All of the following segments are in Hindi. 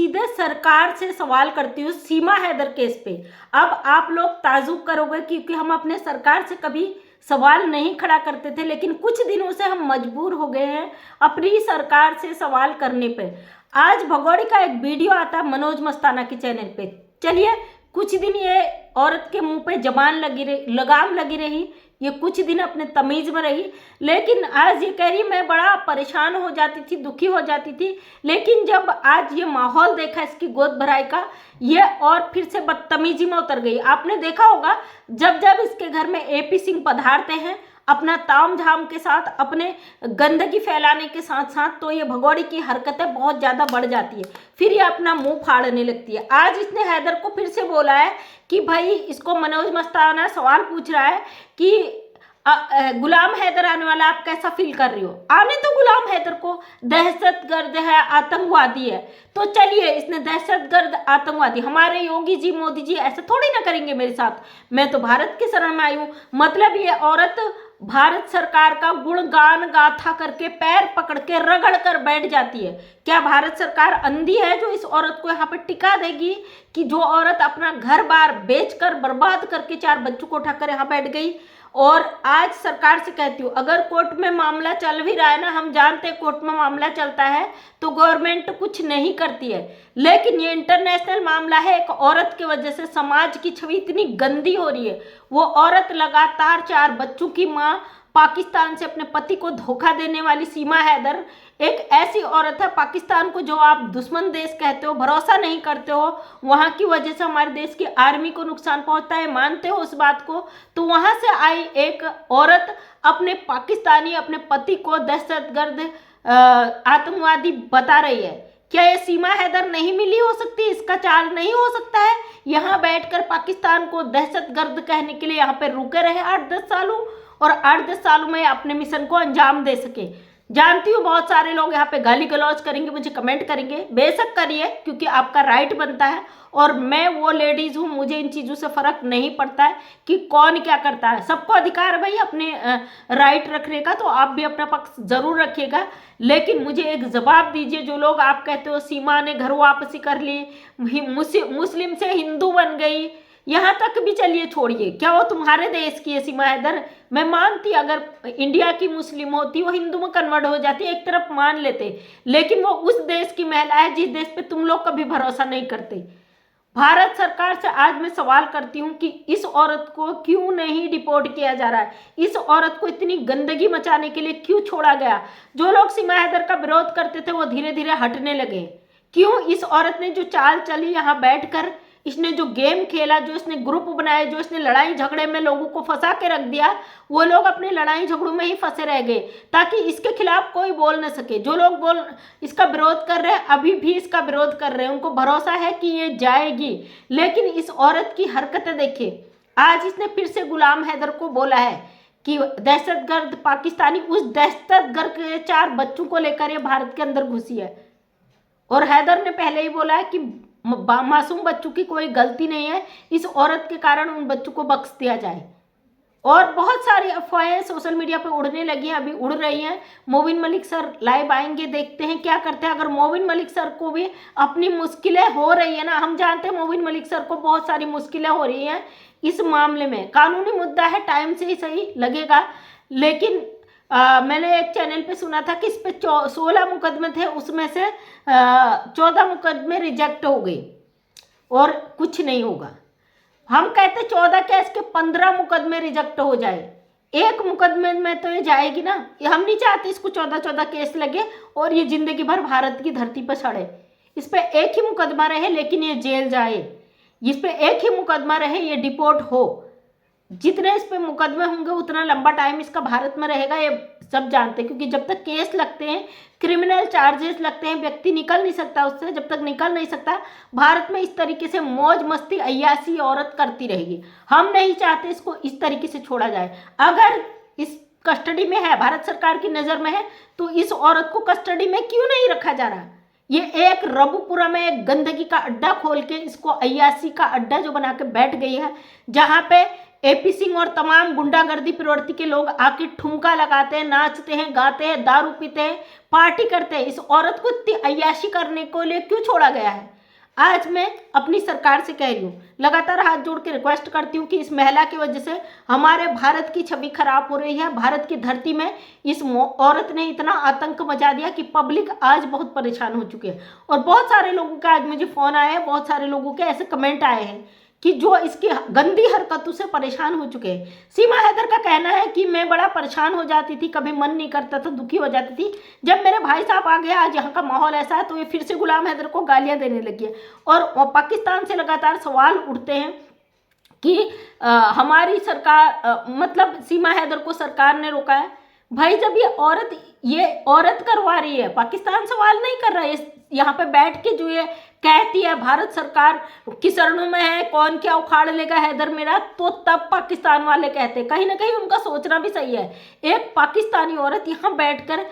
सीधे सरकार से सवाल करती हूँ सीमा हैदर केस पे। अब आप लोग ताजुब करोगे क्योंकि हम अपने सरकार से कभी सवाल नहीं खड़ा करते थे, लेकिन कुछ दिनों से हम मजबूर हो गए हैं अपनी सरकार से सवाल करने पे। आज भगोड़ी का एक वीडियो आता है मनोज मस्ताना के चैनल पे। चलिए, कुछ दिन ये औरत के मुंह पे लगाम लगी रही, ये कुछ दिन अपने तमीज में रही, लेकिन आज ये कह रही मैं बड़ा परेशान हो जाती थी, दुखी हो जाती थी, लेकिन जब आज ये माहौल देखा इसकी गोद भराई का, ये और फिर से बदतमीजी में उतर गई। आपने देखा होगा जब जब इसके घर में एपी सिंह पधारते हैं अपना ताम झाम के साथ, अपने गंदगी फैलाने के साथ साथ, तो ये भगोड़ी की हरकतें बहुत ज़्यादा बढ़ जाती है, फिर ये अपना मुंह फाड़ने लगती है। आज इसने हैदर को फिर से बोला है कि भाई, इसको मनोज मस्ताना सवाल पूछ रहा है कि गुलाम हैदर आने वाला, आप कैसा फील कर रही हो? आने तो गुलाम हैदर को, दहशतगर्द है, आतंकवादी है। तो चलिए, इसने दहशतगर्द आतंकवादी, हमारे योगी जी मोदी जी ऐसा थोड़ी ना करेंगे मेरे साथ, मैं तो भारत की शरण में आई हूँ। मतलब ये औरत भारत सरकार का गुणगान गाथा करके पैर पकड़ के रगड़ कर बैठ जाती है। क्या भारत सरकार अंधी है जो इस औरत को यहाँ पे टिका देगी? कि जो औरत अपना घर बार बेचकर बर्बाद करके 4 बच्चों को उठाकर यहाँ बैठ गई। और आज सरकार से कहती हूँ, अगर कोर्ट में मामला चल भी रहा है ना, हम जानते हैं कोर्ट में मामला चलता है तो गवर्नमेंट कुछ नहीं करती है, लेकिन ये इंटरनेशनल मामला है। एक औरत की वजह से समाज की छवि इतनी गंदी हो रही है। वो औरत लगातार 4 बच्चों की माँ, पाकिस्तान से अपने पति को धोखा देने वाली सीमा हैदर एक ऐसी औरत है। पाकिस्तान को जो आप दुश्मन देश कहते हो, भरोसा नहीं करते हो, वहाँ की वजह से हमारे देश की आर्मी को नुकसान पहुँचता है, मानते हो उस बात को, तो वहाँ से आई एक औरत अपने पाकिस्तानी अपने पति को दहशतगर्द आतंकवादी बता रही है। क्या ये सीमा हैदर नहीं मिली हो सकती? इसका चाल नहीं हो सकता है यहाँ बैठकर पाकिस्तान को दहशतगर्द कहने के लिए यहाँ पे रुके रहे 8-10 सालों, और 8-10 सालों में अपने मिशन को अंजाम दे सके? जानती हूँ बहुत सारे लोग यहाँ पे गाली गलौज करेंगे, मुझे कमेंट करेंगे, बेशक करिए क्योंकि आपका राइट बनता है, और मैं वो लेडीज़ हूँ, मुझे इन चीज़ों से फ़र्क नहीं पड़ता है कि कौन क्या करता है। सबको अधिकार है भाई अपने राइट रखने का, तो आप भी अपना पक्ष ज़रूर रखिएगा, लेकिन मुझे एक जवाब दीजिए। जो लोग आप कहते हो सीमा ने घर वापसी कर ली, मुस्लिम से हिंदू बन गई, यहाँ तक भी चलिए छोड़िए, क्या वो तुम्हारे देश की है सीमा हैदर? मैं मानती अगर इंडिया की मुस्लिम होती वो हिंदू में कन्वर्ट हो जाती, एक तरफ मान लेते, लेकिन वो उस देश की महिला है जिस देश पे तुम लोग कभी भरोसा नहीं करते। भारत सरकार से आज मैं सवाल करती हूँ कि इस औरत को क्यों नहीं डिपोर्ट किया जा रहा है? इस औरत को इतनी गंदगी मचाने के लिए क्यों छोड़ा गया? जो लोग सीमा हैदर का विरोध करते थे वो धीरे धीरे हटने लगे। क्यों इस औरत ने जो चाल चली यहाँ बैठकर, इसने जो गेम खेला, जो इसने ग्रुप बनाए, जो इसने लड़ाई झगड़े में लोगों को फंसा के रख दिया, वो लोग अपने लड़ाई झगड़ों में ही फंसे रह गए ताकि इसके खिलाफ कोई बोल न सके। जो लोग इसका विरोध कर रहे हैं, अभी भी इसका विरोध कर रहे हैं, उनको भरोसा है कि ये जाएगी, लेकिन इस औरत की हरकतें देखिए। आज इसने फिर से गुलाम हैदर को बोला है कि दहशतगर्द पाकिस्तानी, उस दहशतगर्द के 4 बच्चों को लेकर ये भारत के अंदर घुसी है। और हैदर ने पहले ही बोला है कि मासूम बच्चों की कोई गलती नहीं है, इस औरत के कारण उन बच्चों को बख्श दिया जाए। और बहुत सारी अफवाहें सोशल मीडिया पे उड़ने लगी हैं, अभी उड़ रही हैं। मोबिन मलिक सर लाइव आएंगे, देखते हैं क्या करते हैं। अगर मोबिन मलिक सर को भी अपनी मुश्किलें हो रही है ना, हम जानते हैं मोबिन मलिक सर को बहुत सारी मुश्किलें हो रही हैं इस मामले में, कानूनी मुद्दा है, टाइम से ही सही लगेगा, लेकिन मैंने एक चैनल पे सुना था कि इस पे 16 मुकदमे थे, उसमें से 14 मुकदमे रिजेक्ट हो गए और कुछ नहीं होगा। हम कहते 14 क्या, इसके 15 मुकदमे रिजेक्ट हो जाए, एक मुकदमे में तो ये जाएगी ना। ये हम नहीं चाहते इसको 14 केस लगे और ये जिंदगी भर भारत की धरती पर सड़े। इस पे एक ही मुकदमा रहे लेकिन ये जेल जाए, इस पे एक ही मुकदमा रहे ये डिपोर्ट हो। जितने इस पे मुकदमे होंगे उतना लंबा टाइम इसका भारत में रहेगा, ये सब जानते हैं, क्योंकि जब तक केस लगते हैं, क्रिमिनल चार्जेस लगते हैं, व्यक्ति निकल नहीं सकता उससे। जब तक निकल नहीं सकता, भारत में इस तरीके से मौज मस्ती अय्यासी औरत करती रहेगी। हम नहीं चाहते इसको इस तरीके से छोड़ा जाए। अगर इस कस्टडी में है, भारत सरकार की नज़र में है, तो इस औरत को कस्टडी में क्यों नहीं रखा जा रहा? ये एक रबुपुरा में एक गंदगी का अड्डा खोल के, इसको अय्यासी का अड्डा जो बना के बैठ गई है, जहाँ पे एपी सिंह और तमाम गुंडागर्दी प्रवृत्ति के लोग आके ठुमका लगाते हैं, नाचते हैं, गाते हैं, दारू पीते हैं, पार्टी करते हैं। इस औरत को इतनी अय्याशी करने को लिए क्यों छोड़ा गया है? आज मैं अपनी सरकार से कह रही हूँ, लगातार हाथ जोड़ के रिक्वेस्ट करती हूँ कि इस महिला की वजह से हमारे भारत की छवि खराब हो रही है। भारत की धरती में इस औरत ने इतना आतंक मचा दिया कि पब्लिक आज बहुत परेशान हो चुकी है। और बहुत सारे लोगों का आज मुझे फ़ोन आया है, बहुत सारे लोगों के ऐसे कमेंट आए हैं कि जो इसकी गंदी हरकतों से परेशान हो चुके हैं। सीमा हैदर का कहना है कि मैं बड़ा परेशान हो जाती थी, कभी मन नहीं करता था, दुखी हो जाती थी। जब मेरे भाई साहब आ गए, आज यहाँ का माहौल ऐसा है, तो ये फिर से गुलाम हैदर को गालियाँ देने लगी है। और पाकिस्तान से लगातार सवाल उठते हैं कि हमारी सरकार मतलब सीमा हैदर को सरकार ने रोका है। भाई जब ये औरत करवा रही है, पाकिस्तान सवाल नहीं कर रहा है। यहाँ पे बैठ के जो ये कहती है भारत सरकार की शरणों में है, कौन क्या उखाड़ लेगा हैदर मेरा, तो तब पाकिस्तान वाले कहते हैं। कहीं ना कहीं उनका सोचना भी सही है। एक पाकिस्तानी औरत यहाँ बैठकर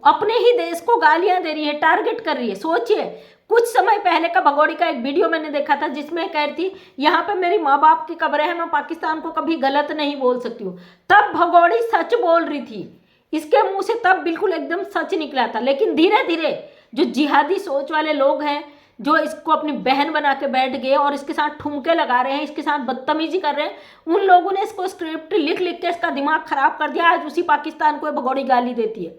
अपने ही देश को गालियां दे रही है, टारगेट कर रही है। सोचिए, कुछ समय पहले का भगोड़ी का एक वीडियो मैंने देखा था जिसमें कह रही थी यहाँ पे मेरी माँ बाप की कब्रें हैं, मैं पाकिस्तान को कभी गलत नहीं बोल सकती हूँ। तब भगोड़ी सच बोल रही थी, इसके मुंह से तब बिल्कुल एकदम सच निकला था। लेकिन धीरे धीरे जो जिहादी सोच वाले लोग हैं, जो इसको अपनी बहन बना के बैठ गए और इसके साथ ठुमके लगा रहे हैं, इसके साथ बदतमीजी कर रहे हैं, उन लोगों ने इसको स्क्रिप्ट लिख लिख के इसका दिमाग खराब कर दिया। आज उसी पाकिस्तान को भगोड़ी गाली देती है।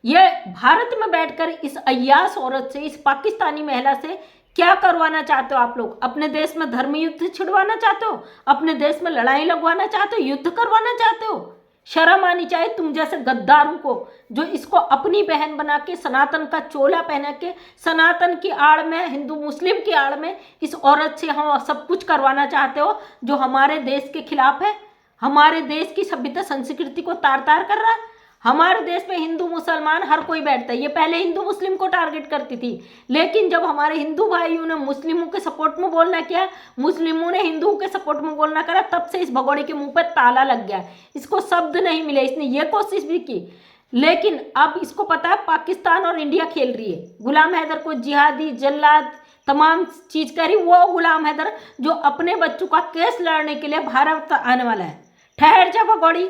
ये भारत में बैठकर इस अय्याश औरत से, इस पाकिस्तानी महिला से क्या करवाना चाहते हो आप लोग? अपने देश में धर्म युद्ध छिड़वाना चाहते हो? अपने देश में लड़ाई लगवाना चाहते हो? युद्ध करवाना चाहते हो? शर्म आनी चाहिए तुम जैसे गद्दारों को, जो इसको अपनी बहन बना के सनातन का चोला पहना के सनातन की आड़ में, हिंदू मुस्लिम की आड़ में इस औरत से हम सब कुछ करवाना चाहते हो, जो हमारे देश के खिलाफ है, हमारे देश की सभ्यता संस्कृति को तार तार कर रहा है। हमारे देश में हिंदू मुसलमान हर कोई बैठता है। ये पहले हिंदू मुस्लिम को टारगेट करती थी, लेकिन जब हमारे हिंदू भाइयों ने मुस्लिमों के सपोर्ट में बोलना किया, मुस्लिमों ने हिंदुओं के सपोर्ट में बोलना करा, तब से इस भगोड़े के मुंह पर ताला लग गया। इसको शब्द नहीं मिले। इसने ये कोशिश भी की, लेकिन अब इसको पता है पाकिस्तान और इंडिया खेल रही है। गुलाम हैदर को जिहादी, जल्लाद, तमाम चीज करी। वो गुलाम हैदर जो अपने बच्चों का केस लड़ने के लिए भारत आने वाला है। ठहर जा भगोड़ी,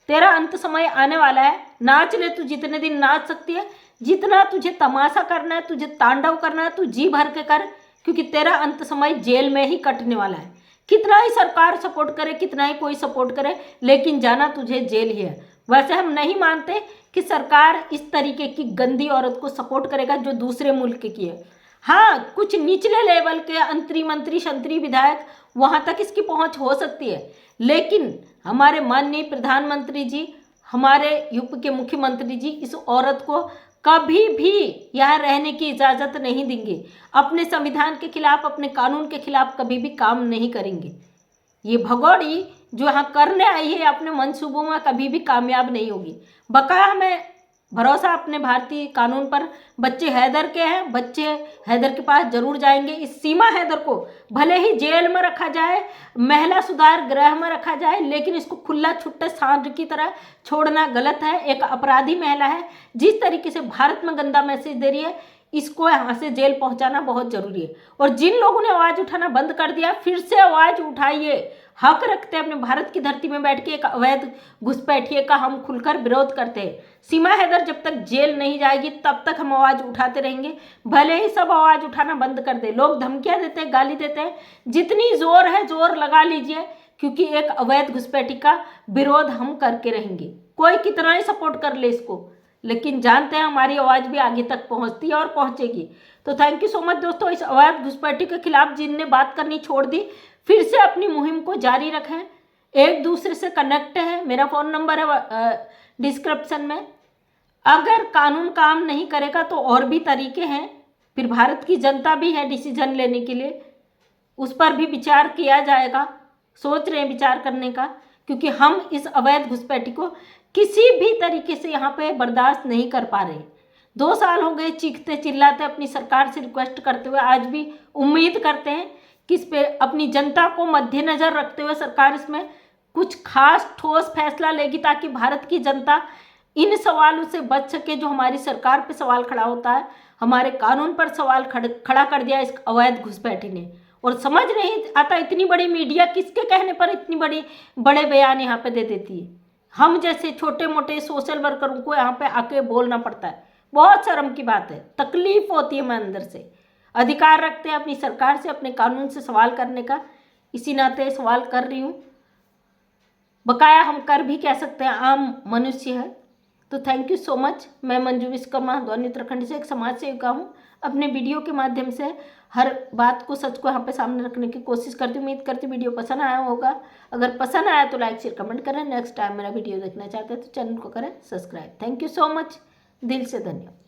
तेरा अंत समय आने वाला है। नाच ले, तू जितने दिन नाच सकती है, जितना तुझे तमाशा करना है, तुझे तांडव करना है, तू जी भर के कर, क्योंकि तेरा अंत समय जेल में ही कटने वाला है। कितना ही सरकार सपोर्ट करे, कितना ही कोई सपोर्ट करे, लेकिन जाना तुझे जेल ही है। वैसे हम नहीं मानते कि सरकार इस तरीके की गंदी औरत को सपोर्ट करेगा जो दूसरे मुल्क की है। हाँ, कुछ निचले लेवल के अंतरी मंत्री, शंत्री, विधायक, वहाँ तक इसकी पहुँच हो सकती है, लेकिन हमारे माननीय प्रधानमंत्री जी, हमारे यूपी के मुख्यमंत्री जी इस औरत को कभी भी यहाँ रहने की इजाज़त नहीं देंगे। अपने संविधान के खिलाफ, अपने कानून के खिलाफ कभी भी काम नहीं करेंगे। ये भगोड़ी जो यहाँ करने आई है अपने मंसूबों में कभी भी कामयाब नहीं होगी। बकाया हमें भरोसा अपने भारतीय कानून पर। बच्चे हैदर के हैं, बच्चे हैदर के पास जरूर जाएंगे। इस सीमा हैदर को भले ही जेल में रखा जाए, महिला सुधार गृह में रखा जाए, लेकिन इसको खुला छुट्टे सांड की तरह छोड़ना गलत है। एक अपराधी महिला है, जिस तरीके से भारत में गंदा मैसेज दे रही है, इसको यहाँ से जेल पहुँचाना बहुत ज़रूरी है। और जिन लोगों ने आवाज़ उठाना बंद कर दिया, फिर से आवाज़ उठाइए। हक रखते हैं अपने भारत की धरती में बैठ के एक अवैध घुसपैठिए का हम खुलकर विरोध करते हैं। सीमा हैदर जब तक जेल नहीं जाएगी तब तक हम आवाज़ उठाते रहेंगे, भले ही सब आवाज़ उठाना बंद कर दे। लोग धमकियाँ देते हैं, गाली देते हैं, जितनी जोर है जोर लगा लीजिए, क्योंकि एक अवैध घुसपैठी का विरोध हम करके रहेंगे। कोई कितना ही सपोर्ट कर ले इसको, लेकिन जानते हैं हमारी आवाज़ भी आगे तक पहुँचती है और पहुँचेगी। तो थैंक यू सो मच दोस्तों। इस अवैध घुसपैठी के खिलाफ जिनने बात करनी छोड़ दी, फिर से अपनी मुहिम को जारी रखें, एक दूसरे से कनेक्ट है। मेरा फ़ोन नंबर है डिस्क्रिप्शन में। अगर कानून काम नहीं करेगा तो और भी तरीके हैं, फिर भारत की जनता भी है डिसीजन लेने के लिए, उस पर भी विचार किया जाएगा। सोच रहे हैं विचार करने का, क्योंकि हम इस अवैध घुसपैठी को किसी भी तरीके से यहाँ पे बर्दाश्त नहीं कर पा रहे। 2 साल हो गए चीखते चिल्लाते अपनी सरकार से रिक्वेस्ट करते हुए। आज भी उम्मीद करते हैं कि इस पे अपनी जनता को मद्देनज़र रखते हुए सरकार इसमें कुछ खास ठोस फैसला लेगी, ताकि भारत की जनता इन सवालों से बच सके जो हमारी सरकार पे सवाल खड़ा होता है। हमारे कानून पर सवाल खड़ा कर दिया इस अवैध घुसपैठी ने, और समझ नहीं आता इतनी बड़ी मीडिया किसके कहने पर इतनी बड़े बयान यहाँ पे दे देती है। हम जैसे छोटे मोटे सोशल वर्करों को यहाँ पे आके बोलना पड़ता है। बहुत शर्म की बात है, तकलीफ होती है। मैं अंदर से अधिकार रखते हैं अपनी सरकार से, अपने कानून से सवाल करने का, इसी नाते सवाल कर रही हूँ। बकाया हम कर भी कह सकते हैं, आम मनुष्य है। तो थैंक यू सो मच। मैं मंजू विश्वकर्मा हल्द्वानी उत्तराखंड से एक समाज सेविका हूँ। अपने वीडियो के माध्यम से हर बात को, सच को यहाँ पे सामने रखने की कोशिश करती हूँ। उम्मीद करती वीडियो पसंद आया होगा। अगर पसंद आया तो लाइक शेयर कमेंट करें। नेक्स्ट टाइम मेरा वीडियो देखना चाहते हैं तो चैनल को करें subscribe. Thank you so much, दिल से धन्यवाद।